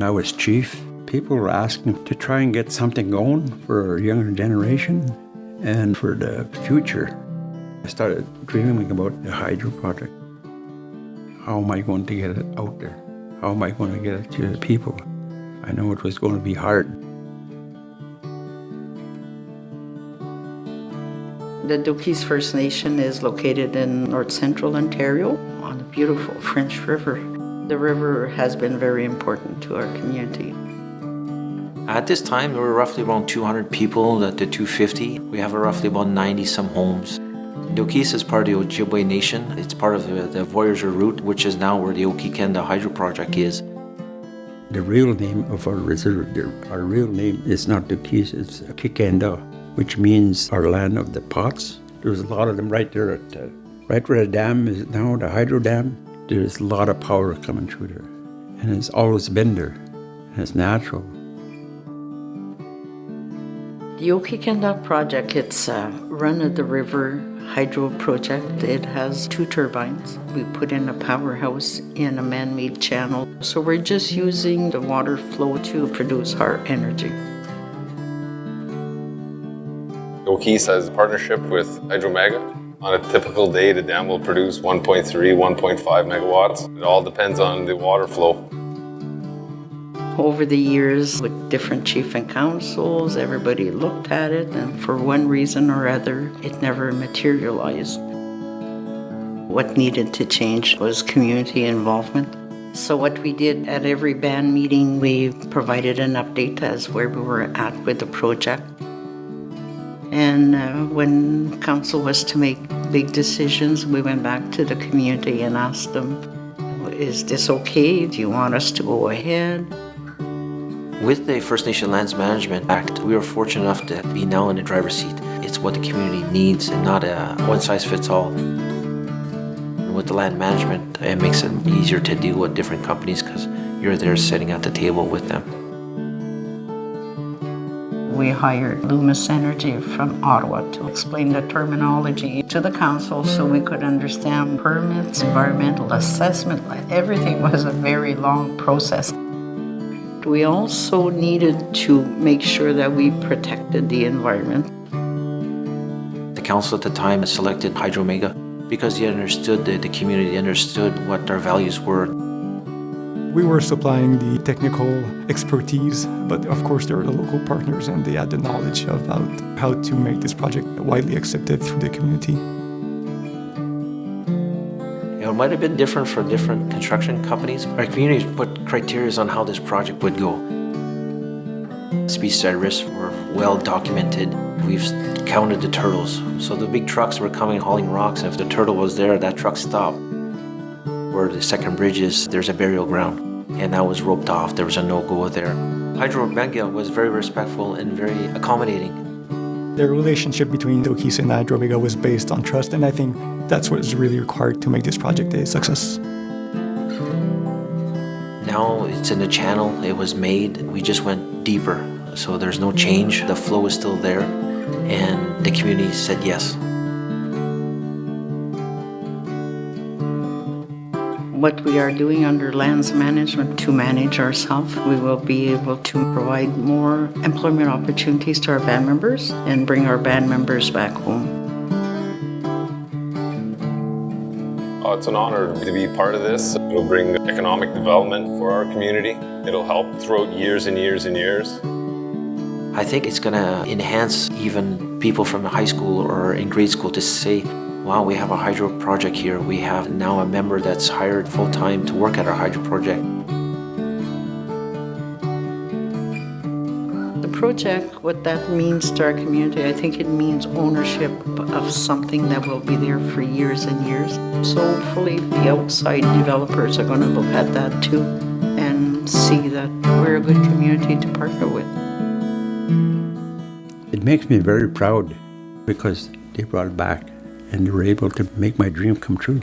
I was chief, people were asking to try and get something going for our younger generation and for the future. I started dreaming about the hydro project. How am I going to get it out there? How am I going to get it to the people? I know it was going to be hard. The Dokis First Nation is located in north central Ontario on the beautiful French River. The river has been very important to our community. At this time, there were roughly around 200 people at the 250. We have roughly about 90 some homes. Dokis is part of the Ojibwe Nation. It's part of the Voyager route, which is now where the Okikenda Hydro Project is. The real name of our reserve, our real name is not Dokis, it's Okikenda, which means our land of the pots. There's a lot of them right there right where the dam is now, the hydro dam. There's a lot of power coming through there. And it's always been there. And it's natural. The Okikenda project, it's a run-of-the-river hydro project. It has 2 turbines. We put in a powerhouse in a man-made channel. So we're just using the water flow to produce our energy. Dokis has a partnership with Hydro-Mega. On a typical day, the dam will produce 1.3, 1.5 megawatts. It all depends on the water flow. Over the years, with different chief and councils, everybody looked at it, and for one reason or other, it never materialized. What needed to change was community involvement. So what we did at every band meeting, we provided an update as where we were at with the project. And when council was to make big decisions, we went back to the community and asked them, is this okay? Do you want us to go ahead? With the First Nation Lands Management Act, we are fortunate enough to be now in the driver's seat. It's what the community needs and not a one-size-fits-all. And with the land management, it makes it easier to deal with different companies because you're there sitting at the table with them. We hired Loomis Energy from Ottawa to explain the terminology to the council so we could understand permits, environmental assessment. Everything was a very long process. We also needed to make sure that we protected the environment. The council at the time selected Hydro-Mega because they understood the community, they understood what our values were. We were supplying the technical expertise, but of course there were the local partners and they had the knowledge about how to make this project widely accepted through the community. It might have been different for different construction companies. Our community put criteria on how this project would go. Species at risk were well documented. We've counted the turtles. So the big trucks were coming hauling rocks, and if the turtle was there, that truck stopped. Where the second bridge is, there's a burial ground, and that was roped off. There was a no-go there. Hydro-Mega was very respectful and very accommodating. The relationship between Dokis and Hydro-Mega was based on trust, and I think that's what is really required to make this project a success. Now it's in the channel, it was made, we just went deeper. So there's no change, the flow is still there, and the community said yes. What we are doing under lands management to manage ourselves, we will be able to provide more employment opportunities to our band members and bring our band members back home. It's an honor to be part of this. It'll bring economic development for our community. It'll help throughout years and years and years. I think it's going to enhance even people from high school or in grade school to say, wow, we have a hydro project here. We have now a member that's hired full-time to work at our hydro project. The project, what that means to our community, I think it means ownership of something that will be there for years and years. So hopefully the outside developers are going to look at that too and see that we're a good community to partner with. It makes me very proud because they brought it back and they were able to make my dream come true.